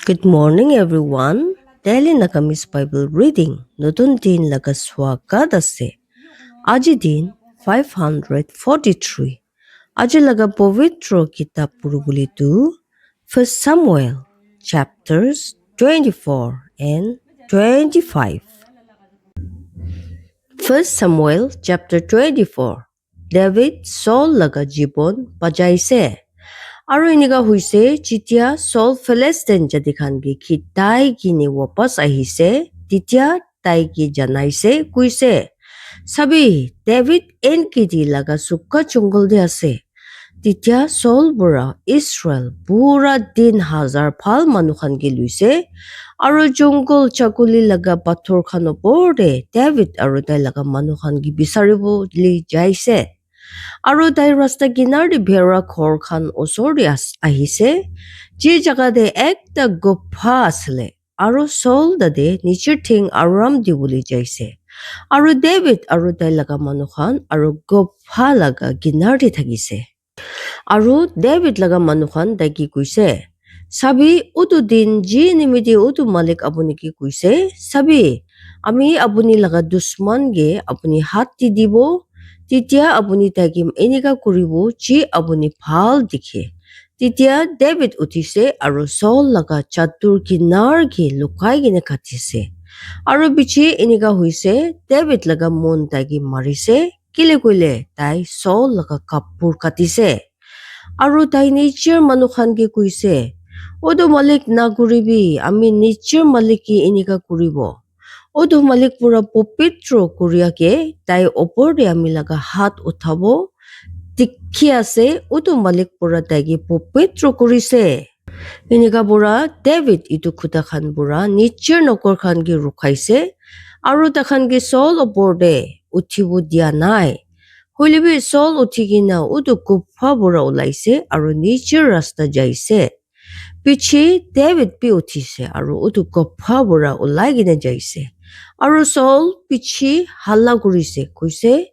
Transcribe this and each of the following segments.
Good morning, everyone. Daily Nakamis Bible reading. Notun din laga swagat ase. Aji din 543. Aji laga povitro kitab puruguli tu 1 Samuel chapters 24 and 25. 1 Samuel chapter 24. David Saul laga jibon pajaise. Aro iniga huise jitia Saul Philistine jadikan gi kitai gini wapas ahise titia tai gi janaise kuise sabi David enkidi laga sukka jungle de ase titia Saul bura Israel pura din hazar phal manukan gi luise aro jungle chakuli laga pathor khan opor de David aro tai laga manukan gi bisaribo li jaise Aro tai rasta kinar de bhera khor khan osor de ahise je jaga de ekta gopha asle aro Saul dade nichir thing aram dibuli jaise aro David aro tai laga manu khan aro gopha laga kinar de thagise aro David laga manu khan dagi kuise sabi utu din ji nimidi utu malik apuni ki kuise sabi ami apuni laga dusman ge apuni hat ti dibo Titia apuni tagim enika kuribo ji apuni phal dikhe. Titia David utise aro Saul laga chatur kinar ki lukai gine khatise. Aro bichi enika huise David laga mon tagi marise kile kuile tai Saul laga kapur katise. Aro tai nature manukhan ki kuise. Odo malik na kuribi ami nature maliki enika kuribo. Odo malik pura popitro kuria ke tai opor de ami laga hat uthabo tikhi ase odo malik pura tagi popitro kurise inika pura David itu khuda khan pura nichir nokor khan gi rukhaise aro takhan gi Saul opor de uthibo dia nai hoilebi Saul uthigina odo gupha pura ulaise aro nichir rasta jaise piche David pi uthise aro odo gupha pura ulai gina jaise Aro Saul pichi halla kurise kuise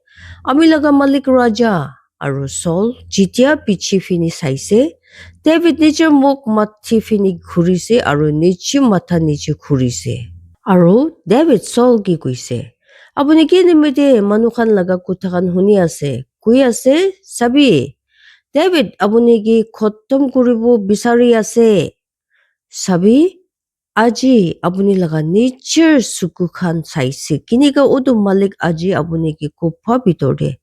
ami laga malik raja aro Saul jitia pichi fini saise David niche muk mathi fini khurise aro niche matha niche khurise aro David Saul ki kuise apuni ki nimite manukhan laga kuthakan huni ase kui ase sabi David apuni ki khottom kuribo bisari ase sabi Aji apuni laga nature suku khan saise kinika udu malik aji apuni ki kupha bitore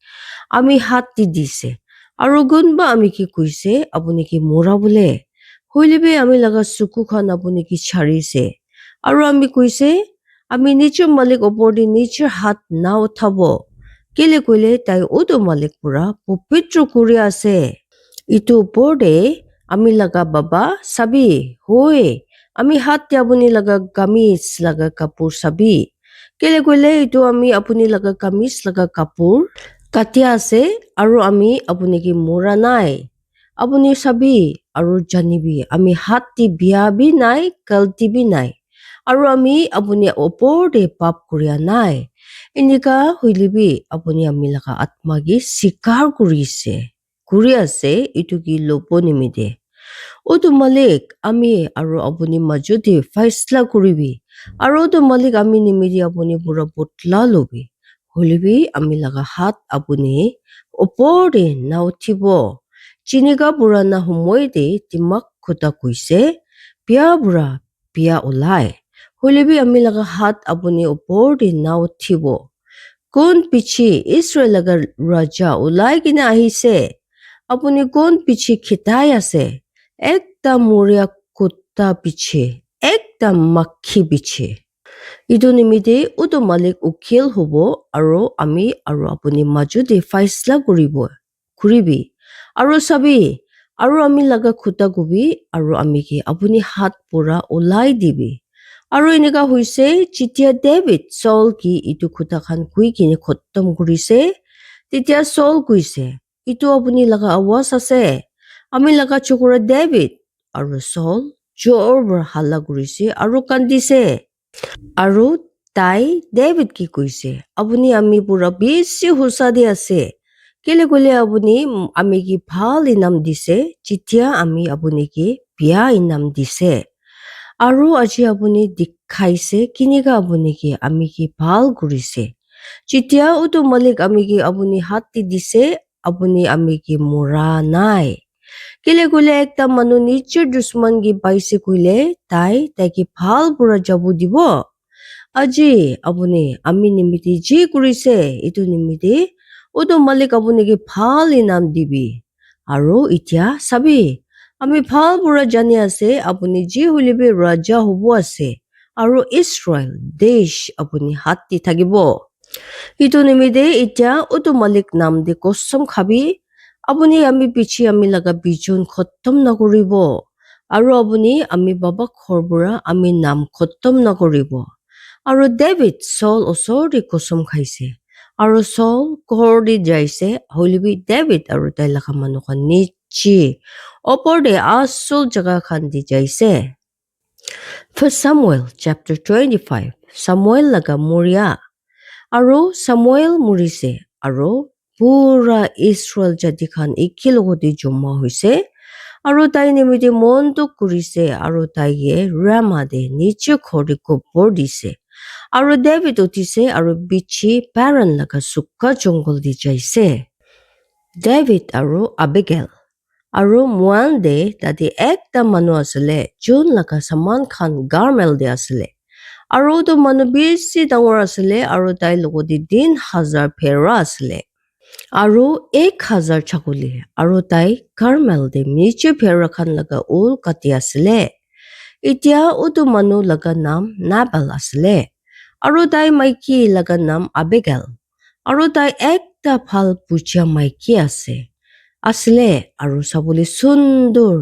ami hati dise aro gunba ami ki kuise apuni ki mora bole hoilebe ami laga suku khan apuni ki charise aro ami kuise ami nature malik opor de nature hat na uthabo kile koile tai udu malik pura popitro kuri ase itu opor de ami laga baba sabi hoi Ami hat apuni laga kamis laga kapur sabi. Kele kule itu ami apuni laga kamis laga kapur. Katia ase aro ami apuni ki mura nai. Apuni sabi aro janibi ami hati biya bi nai kalti bi nai. Aro ami apuni opor de pap kuria nai. Inika huilibi apuni ami laga atmagi sikar kurise. Kuria se itu ki lopo nimide. Odo malik ami aro apuni majudi faisla kuribi aro odo malik ami nimidi apuni pura botla lobi holibi ami laga hat apuni opor de na uthibo chiniga pura na humoi de timak khuta kuise pia pura pia ulai holibi ami laga hat apuni opor de na uthibo kon pichi Israel laga raja ulai gina ahise apuni kon pichi khitai ase Ekta muria kutta piche, ekta makhi piche. Idu nimide udo malik ukil hobo aro ami aro apuni majude faisla kuribi. Aro sabi, aro ami laga khuta gubi aro ami ki apuni hat pura ulai dibi. Aro inika huise jitia David Saul ki itu khuta khan kui kini khottom kurise, titia Saul kuise. Itu apuni laga awas ase. Ami laga chokora David aro Saul jor bar halla kurise aro kandise aro tai David ki kuise apuni ami pura bisi husa de ase kele kole apuni ami ki bhal inam dise jitia ami apuni ki biya inam dise আৰু আজি আপুনি দেখাইছে কিনিকা আপুনি কি আমি কি ভাল কৰিছে যেতিয়া উটো মালিক আমি কি আপুনি হাতটি দিছে আপুনি আমি কি মৰা নাই কেলে কলে একটা মানুহ নিজৰ দুশ্মন কি পাইছে কইলে তাই কি ভাল পুৰা যাব দিব আজি আপুনি আমি নিমিতি যি কৰিছে এইটো নিমিতি উটো মালিক আপুনি কি ভাল ইনাম দিবি আৰু এতিয়া চাবি আমি ভাল পুৰা জানি আছে আপুনি যি হলিবি ৰজা হ'ব আছে আৰু ইছৰাইল দেশ আপুনি হাতটি থাকিব ইটো নিমিতে এতিয়া উটো মালিক নাম দি কসম খাবি আপুনি আমি পিছি আমি লগা বিজন খতম নকৰিব আৰু আপুনি আমি বাবা খৰবৰা আমি নাম খতম নকৰিব আৰু ডেভিড সল ওচৰতে কসম খাইছে আৰু সল ঘৰ দি যাইছে হলিবি ডেভিড আৰু তাই লেখা মানুহখন নিশ্চয় ওপৰতে আচল জাগা খান দি যাইছে First Samuel chapter 25 Samuel laga Moria আৰু Samuel মৰিছে আৰু পুৰা ইছৰাইল জাতি খান একেলগতে জমা হৈছে আৰু তাই নিমিত্তে মনটো কৰিছে আৰু তাইয়ে ৰামাদে নিজ ঘৰতে কবৰ দিছে আৰু ডেভিড উঠিছে আৰু বিচি পাৰান লগা চুকা জংগল দি যাইছে ডেভিড আৰু আবিগেল আৰু মোৱান দে তাতে একটা মানুহ আছিলে যোন লগা সামান খান গাৰমেল দে আছিলে আৰু তো মানুহ বেছি ডাঙৰ আছিলে আৰু তাই লগতে 3,000 ফেৰা আছিলে আৰু 1,000 ছাগলী আৰু তাই কাৰমেল দে নিচে ফেৰা খান লগা উল কাটি আছিলে এতিয়া উটো মানুহ লগা নাম নাবাল আছিলে আৰু তাই মাইকী লগা নাম আবিগেল আৰু তাই একটা ভাল পূজা মাইকী আছিলে আৰু চাবলৈ সুন্দৰ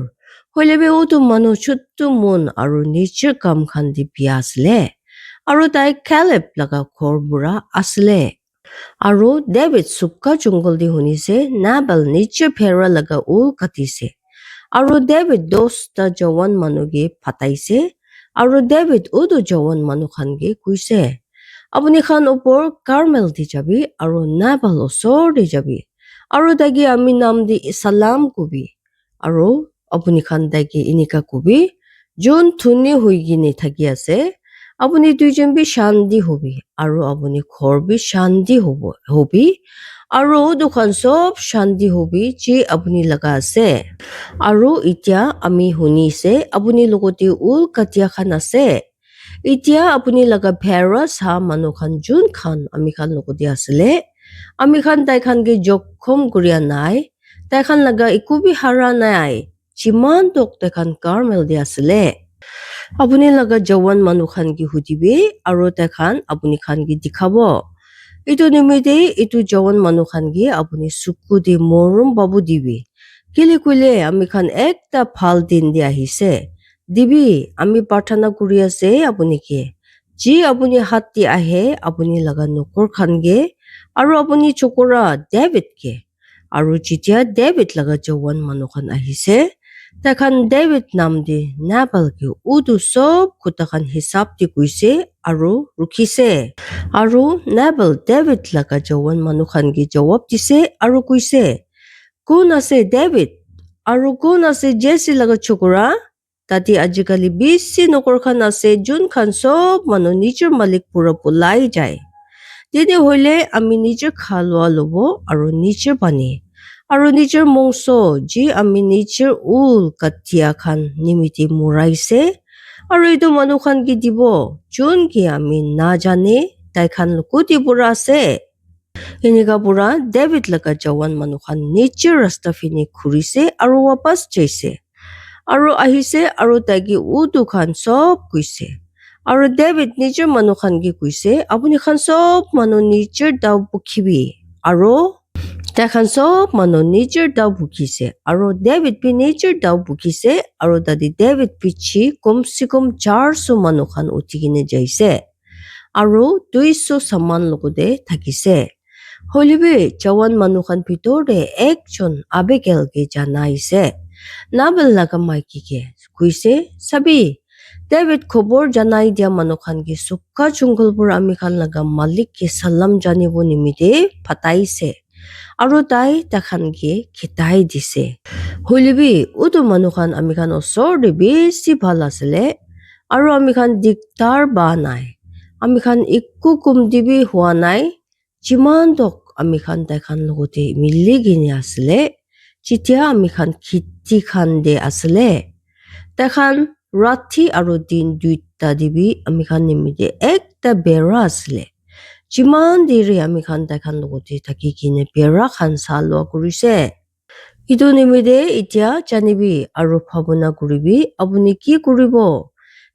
হলেবে উটো মানুহ চুট্টু মন আৰু নিজৰ কাম খান দি বিয়া আছিলে আৰু তাই কেলেব লগা ঘৰ বুঢ়া আছিলে আৰু ডেভিড চুকা জংগল দি শুনিছে নাবাল নিজৰ ফেৰা লগা উল কাটিছে আৰু ডেভিড 10টা জৱান মানুহকে ফাটাইছে আৰু ডেভিড উটো জৱান মানুহ খানকে কৈছে আপুনি খান ওপৰ কাৰমেল দি যাবি আৰু নাবাল ওচৰ দি যাবি আৰু তাইকে আমি নাম দি সালাম কবি আৰু আপুনি খান তাইকে এনেকা কবি যোন ধুনী হৈ কিনে থাকি আছে আপুনি দুইজন বি শান্তি হবি আৰু আপুনি ঘৰ বি শান্তি হবি আৰু দুখন সব শান্তি হবি যি আপুনি লগা আছে আৰু এতিয়া আমি শুনিছে আপুনি লগতে উল কাটিয়া খান আছে এতিয়া আপুনি লগা ভেৰা চাহ মানুহ খান যোন খান আমি খান লগতে আছিলে আমি খান তাই খানকে জখম কৰিয়া নাই তাই খান লগা একো বি হাৰা নাই যিমান তোক তাই খান কাৰমেল দি আছিলে আপুনি লগা জৱান মানুহ খান কি সুধিবি আৰু তাই খান আপুনি খান কি দেখাব এইটো নিমিত্তে এইটো জৱান মানুহ খান কি আপুনি চকু দি মৰম বাবু দিবি কেলে কইলে আমি খান একটা ভাল দিন দি আহিছে দিবি আমি প্ৰাৰ্থনা কৰি আছে আপুনি কি যি আপুনি হাতটি আহে আপুনি লগা নকৰ খানগে আৰু আপুনি চকৰা ডেভিড কে আৰু যেতিয়া ডেভিড লগা জৱান মানুহ খান আহিছে তাইখান ডেভিড নাম দি নাবালকে উটো সব কথা খান হিচাপ দি কৈছে আৰু ৰখিছে আৰু নাবাল ডেভিড লগা জৱান মানুহ খানকে জবাব দিছে আৰু কৈছে কোন আছে ডেভিড আৰু কোন আছে জেছি লগা চকৰা তাতে আজিকালি বেছি নকৰ খান আছে যোন খান সব মানুহ নিজৰ মালিক পুৰা পলাই যায় তেনেহলে আমি নিজৰ খালোৱা ল'ব আৰু নিজৰ পানী আৰু নিজৰ মংস যি আমি নিজৰ উল কাটিয়া খান নিমিতি মৰাইছে আৰু এইটো মানুহ খান কি দিব যোন কি আমি নাজানে তাই খান কুটি পুৰা আছে এনেকা পুৰা ডেভিড লগা জৱান মানুহ খান নিজৰ ৰাস্তা ফিনি ঘূৰিছে আৰু ৱাপাছ যাইছে আৰু আহিছে আৰু তাইকে উটো খান সব কৈছে আৰু ডেভিড নিজৰ মানুহ খান কি কৈছে আপুনি খান সব মানুহ নিজৰ দাও পুখিবি আৰু তাই খান সব মানুহ নিজৰ দাও পুখিছে আৰু ডেভিড পি নিজৰ দাও পুখিছে আৰু তাতে ডেভিড পিছি কমচে কম 400 মানুহ খান উঠি কিনে যাইছে আৰু 200 সামান লগতে থাকিছে হলিবে জৱান মানুহ খান ভিতৰতে একজন আবিগেলকে জানাইছে নাবেল লগা মাইকীকে কৈছে চাবি ডেভিড খবৰ জানাই দিয়া মানুহ খানকে চুকা জংগলবোৰ আমি খান লগা মালিককে সালাম জানিব নিমিতে ফাটাইছে আৰু তাই তাখানকে খেতাই দিছে হলিবি উটো মানুহ খান আমি খান ওচৰতে বেছি ভাল আছিলে আৰু আমি খান দিগদাৰ বা নাই আমি খান একো কুমদিবি হোৱা নাই যিমান দক আমি খান তাই খান লগতে মিলি কিনে আছিলে যেতিয়া আমি খান খেতি খান দে আছিলে তাই খান ৰাতি আৰু দিন দুইটা দিবি আমি খান নিমিতে একটা বেৰা আছিলে যিমান দেৰি আমি খান তাই খান লগতে থাকি কিনে বেৰা খান চালোৱা কৰিছে ইটো নিমিতে এতিয়া জানিবি আৰু ভাৱনা কৰিবি আপুনি কি কৰিব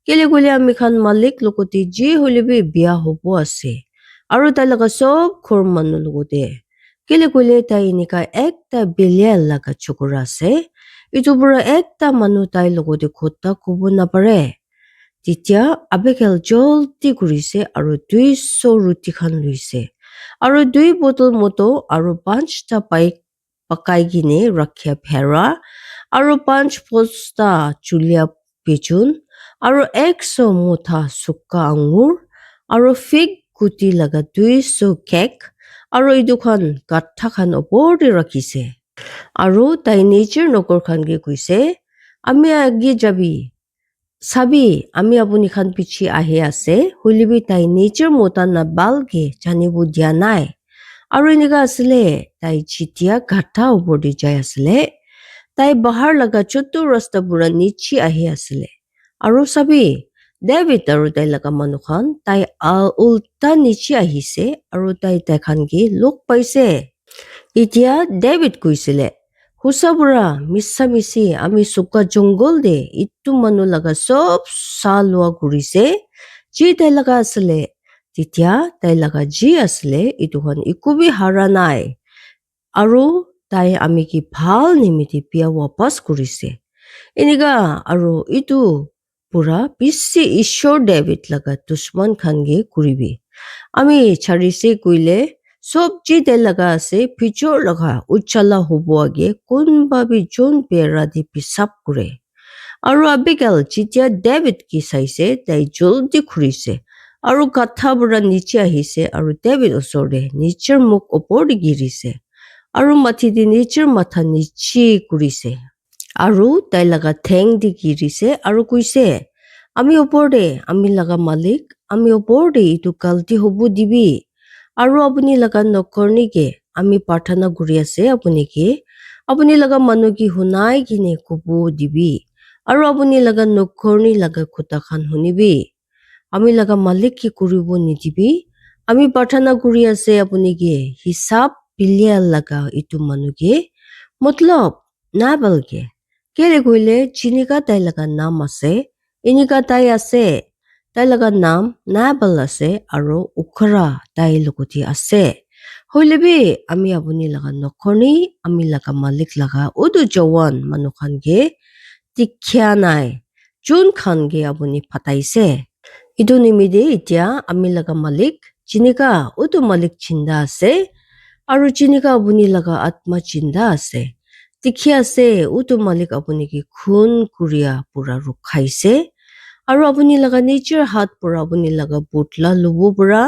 কেলে গলে আমি খান মালিক লগতে যি হলেবি বিয়া হব আছে আৰু তাই লগা সব ঘৰ মানুহ লগতে কেলে গলে তাই এনেকা একটা বেলিয়া লগা চকুৰা আছে ইটো পৰা একটা মানুহ তাই লগতে কথা কব নাপাৰে তেতিয়া আবেগেল জলদি কৰিছে আৰু 200 ৰুটি খান লৈছে আৰু 2 বটল মতো আৰু 5টা পাইক পকাই কিনে ৰাখিয়া ভেৰা আৰু 5 বস্তা চুলিয়া পিচুন আৰু 100 মুঠা সুক্কা আঙুৰ আৰু ফিগ গুটি লগা 200 কেক আৰু এই দুখন গাঠা খান ওপৰতে ৰাখিছে আৰু তাই নিজৰ নগৰ খানকে কৈছে আমি আগে যাবি চাবি আমি আপুনি খান পিছি আহি আছে হলিবি তাই নিজৰ মতা নাবালকে জানিব দিয়া নাই আৰু এনেকা আছিলে তাই যেতিয়া গাঠা ওপৰতে যাই আছিলে তাই বাহাৰ লগা চতুৰ ৰাস্তা পুৰা নিচি আহি আছিলে আৰু চাবি ডেভিড আৰু তাই লগা মানুহখন তাই উল্টা নিচি আহিছে আৰু তাই খানকে লোক পাইছে এতিয়া ডেভিড কৈছিলে হুচা বুঢ়া মিছা মিছি আমি চোকা জংগল দে ইটো মানুহ লগা সব চাহ লোৱা কৰিছে যি তাই লগা আছিলে তেতিয়া তাই লগা যি আছিলে ইটোখন একোবি হাৰা নাই আৰু তাই আমি কি ভাল নিমিতি বিয়া ৱাপাছ কৰিছে এনেকা আৰু ইটো পুৰা বেছি ঈশ্বৰ ডেভিড লগা দুশ্মন খানগে কৰিবি আমি চাৰিছে কইলে সব যি তাই লগা আছে ভিজৰ লগা উজ্জ্বলা হব আগে কোনবাবি যোন বেৰা দি পিচাপ কৰে আৰু আবেগেল যেতিয়া ডেভিড কি চাইছে তাই জলদি ঘূৰিছে আৰু গাঠা পৰা নিচে আহিছে আৰু ডেভিড ওচৰতে নিজৰ মুখ ওপৰতে গিৰিছে আৰু মাথি দি নিজৰ মাথা নিচে কৰিছে আৰু তাই লগা ঠেং দি গিৰিছে আৰু কৈছে আমি ওপৰতে আমি লগা মালিক আমি ওপৰতে ইটো গালতি হব দিবি আৰু আপুনি লগা নকৰ নেকি আমি প্ৰাৰ্থনা কৰি আছে আপুনি লগা মানুহ কি শুনাই কিনে কব দিবি আৰু আপুনি লগা নকৰনি লগা কথা খান শুনিবি আমি লগা মালিক কি কৰিব নিদিবি আমি প্ৰাৰ্থনা কৰি আছে আপুনি কি হিচাপ পিলিয়া লগা ইটো মানুহকে মতলব নাবালকে কেলে কইলে চিনিকা তাই লগা নাম আছে এনেকা তাই আছে তাই লগা নাম নাবাল আছে আৰু উখৰা তাই লগতি আছে হইলেবি আমি আপুনি লগা নকৰনি আমি লগা মালিক লগা উদু জৱান মানুহ খানকে তিখ্যা নাই যোন খানকে আপুনি ফাটাইছে ইটো নিমিতে এতিয়া আমি লগা মালিক চিনিকা উদু মালিক চিন্তা আছে আৰু চিনিকা আপুনি লগা আত্মা চিন্তা আছে তিখি আছে উদু মালিক আপুনি কি খুন কুৰিয়া পুৰা ৰখাইছে আৰু আপুনি লগা নিজৰ হাত পৰা আপুনি লগা বুটলা লব পৰা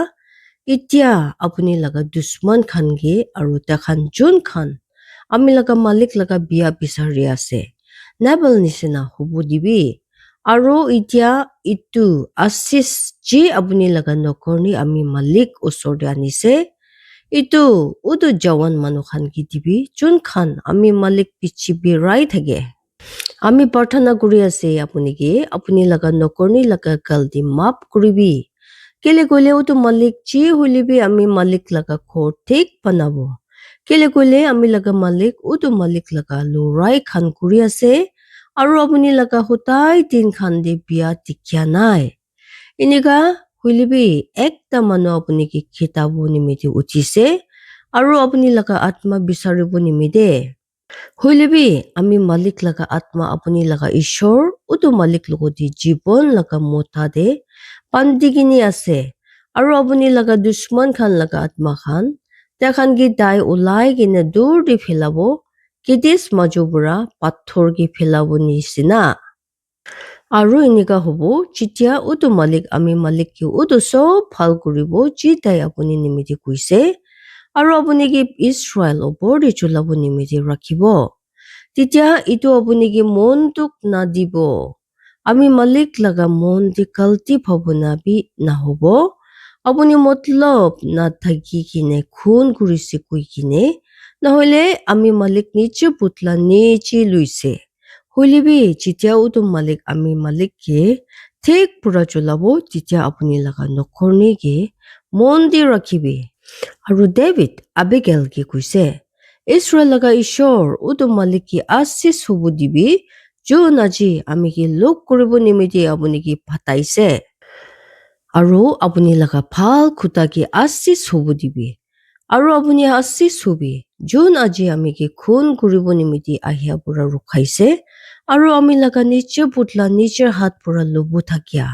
এতিয়া আপুনি লগা দুশ্মন খানকে আৰু তাখান যোন খান আমি লগা মালিক লগা বিয়া বিচাৰি আছে নাবাল নিচিনা হব দিবি আৰু এতিয়া ইটো আশিস যি আপুনি লগা নকৰনি আমি মালিক ওচৰতে আনিছে ইটো উদু জৱান মানুহ খান কি দিবি যোন খান আমি মালিক পিছি বিৰাই থাকে আমি প্ৰাৰ্থনা কৰি আছে আপুনি লগা নকৰনি লগা গালতি মাফ কৰিবি কেলে কইলে উদু মালিক যি হলিবি আমি মালিক লগা ঘৰ ঠিক বনাব কেলে কইলে আমি লগা মালিক উদু মালিক লগা লৰাই খান কৰি আছে আৰু আপুনি লগা হতাই দিন খান দি বিয়া তিখ্যা নাই এনেকা হইলিবি একটা মানুহ আপুনি কি খিতাব নিমিতে উঠিছে আৰু আপুনি লগা আত্মা বিচাৰিব নিমিতে হইলিবি আমি মালিক লগা আত্মা আপুনি লগা ঈশ্বৰ উদু মালিক লগতি জীৱন লগা মতা দে পান্দিগিনি আছে আৰু আপুনি লগা দুশ্মন খান লগা আত্মা খান তেখান কি দাই ওলাই কিনে দূৰ দি ফেলাব কিদিস মাজু পৰা পাথৰ কি ফেলাব নিচিনা আৰু এনেকা হব যেতিয়া উদু মালিক আমি মালিক কি উদু সব ভাল কৰিব যি তাই আপুনি নিমিতে কৈছে আৰু আপুনি কি ইছৰাইল ওপৰতে চলাব নিমিতে ৰাখিব তেতিয়া ইটো আপুনি কি মনটোক নাদিব আমি মালিক লাগা মন দি কালতি ভাবনা বি নহব আপুনি মতলব নাথাকি কিনে খুন কৰিছে কৈ কিনে নহলে আমি মালিক নিজে পুতলা নিজে লৈছে হলিবি যেতিয়া উটো মালিক আমি মালিককে ঠিক পুৰা চলাব তেতিয়া আপুনি লাগা নকৰনেকে মন দি ৰাখিবি আৰু ডেভিড আবিগেলকে কৈছে ইছৰাইল লাগা ঈশ্বৰ উটো মালিককে আশীষ হব দিবি যোন আজি আমি কি লোক কৰিব নিমিত্তে আপুনি কি ফাটাইছে আৰু আপুনি লাগা ভাল খুটাকে আশীষ হব দিবি আৰু আপুনি আশীষ হবি যোন আজি আমি কি খুন কৰিব নিমিত্তে আহিয়া পৰা ৰখাইছে আৰু আমি লাগা নিজৰ পুতলা নিজৰ হাত পৰা লব থাকিয়া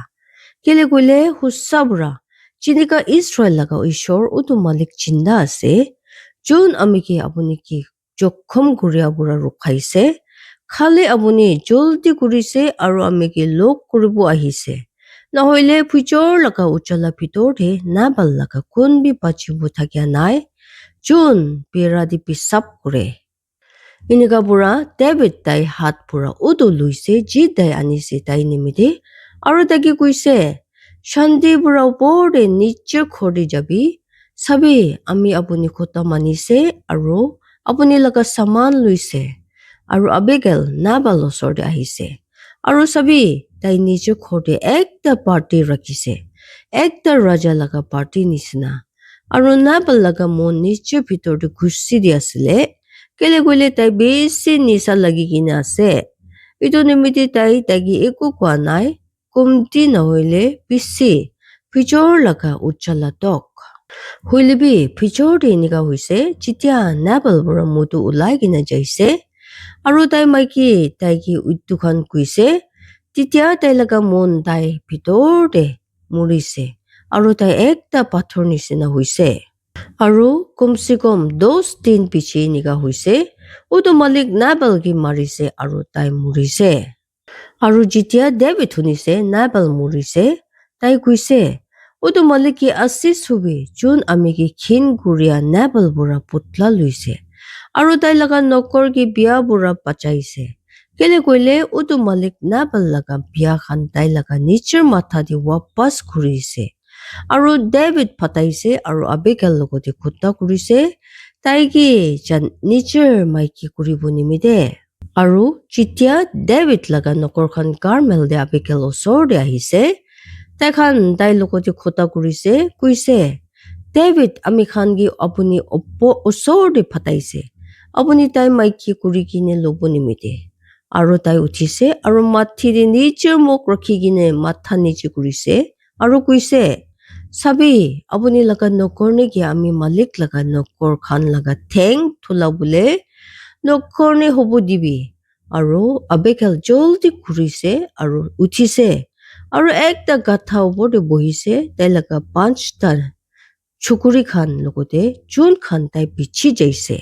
কেলে গলে হুচ্চা বুঢ়া চিনিকা ইছৰাইল লাগা ঈশ্বৰ উটো মালিক চিন্তা আছে যোন আমি কি আপুনি কি জখম কৰিয়া পৰা ৰখাইছে খালি আপুনি জলদি কৰিছে আৰু আমি কি লোক কৰিব আহিছে নহলে ফুচৰ লাগা উচলা ভিতৰতে নাবাল লাগা কোন বি বাচিব থাকিয়া নাই যোন বেৰা দি পিচাপ কৰে এনেকা বুঢ়া ডেভিড তাই হাত পুৰা উদো লৈছে যি তাই আনিছে তাই নিমিত্তে আৰু তাকে কৈছে শান্তি বুঢ়া ওপৰতে নিজৰ ঘৰতে যাবি চাবি আমি আপুনি কথা মানিছে আৰু আপুনি লগা সামান লৈছে আৰু আবিগেল নাবাল ওচৰতে আহিছে আৰু চাবি তাই নিজৰ ঘৰতে একটা পাৰ্টি ৰাখিছে একটা ৰজা লগা পাৰ্টি নিচিনা আৰু নাবাল লগা মন নিজৰ ভিতৰতে ঘুচি দি আছিলে কেলে গলে তাই বেছি নিচা লাগি কিনে আছে এইটো নিমিত্তে তাইকে একো কোৱা নাই কমতি নহলে বেছি ভিতৰ লগা উজ্জ্বলা টক হইলিবি ভিতৰতে এনেকা হৈছে যেতিয়া নাবাল পৰা মুটো ওলাই কিনে যাইছে আৰু তাই মাইকি তাইকে উদ্দুখান কৈছে তেতিয়া তাই লগা মন তাই ভিতৰতে মৰিছে আৰু তাই একটা পাথৰ নিচিনা হৈছে আৰু কমচে কম 10 দিন পিছে এনেকা হৈছে উটো মালিক নাবালকে মাৰিছে আৰু তাই মৰিছে আৰু যেতিয়া ডেভিড শুনিছে নাবাল মৰিছে তাই কৈছে উটো মালিকে আশীষ হবি যোন আমি কি ক্ষীণ গুৰিয়া নাবাল বুঢ়া পুতলা লৈছে আৰু তাই লগা নকৰ কি বিয়া বুঢ়া পাচাইছে কেলে কৈলে উটো মালিক নাবাল লগা বিয়া খান তাই লগা নিজৰ মাথা দি ৱাপাছ ঘূৰিছে আৰু ডেভিড ফাটাইছে আৰু আবিগেল লগতে খুটা কৰিছে তাইকে নিজৰ মাইকী কৰিব নিমিত্তে আৰু যেতিয়া ডেভিড লগা নকৰখান কাৰ্মেল দে আবিগেল ওচৰতে আহিছে তাইখান তাই লগতে খুটা কৰিছে কৈছে ডেভিড আমি খান কি আপুনি ওচৰতে ফাটাইছে আপুনি তাই মাইকী কৰি কিনে ল'ব নিমিত্তে আৰু তাই উঠিছে আৰু মাথিৰে নিজৰ মুখ ৰাখি কিনে মাথা নিচে কৰিছে আৰু কৈছে চাবি আপুনি লগা নকৰ নেকি আমি মালিক লগা নকৰ খান লগা ঠেং থোলা বোলে নকৰনে হ'ব দিবি আৰু আবিগেল জলদি ঘূৰিছে আৰু উঠিছে আৰু একটা গাথা ওপৰতে বহিছে তাই লগা 5টা চুকুৰি খান লগতে যোন খান তাই পিছি যাইছে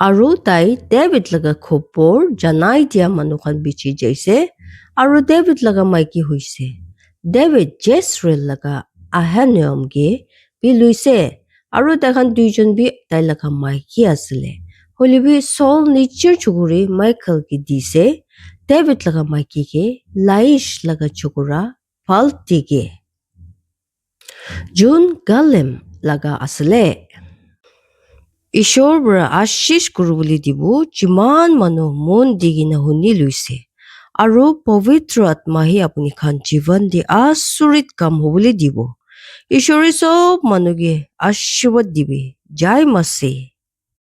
আৰু তাই ডেভিড লগা খবৰ জানাই দিয়া মানুহ খান পিছি যাইছে আৰু ডেভিড লগা মাইকী হৈছে ডেভিড জেছৰেল লগা আহানিয়মকে বি লৈছে আৰু তাইখান দুইজন বি তাই লগা মাইকী আছিলে হলিবি চল নিজৰ চুকুৰি মাইকেলকে দিছে ডেভিড লগা মাইকীকে লাইশ লগা চুকুৰা ফাল্টিকে যোন গালেম লগা আছিলে ঈশ্বৰ পৰা আশীষ কৰিবলৈ দিব যিমান মানুহ মন দি কিনে শুনি লৈছে আৰু পবিত্ৰ আত্মাহে আপুনি খান জীৱন দি আচৰিত কাম হ'বলৈ দিব ঈশ্বৰে চব মানুহকে আশীৰ্বাদ দিবি জয় মাসিহ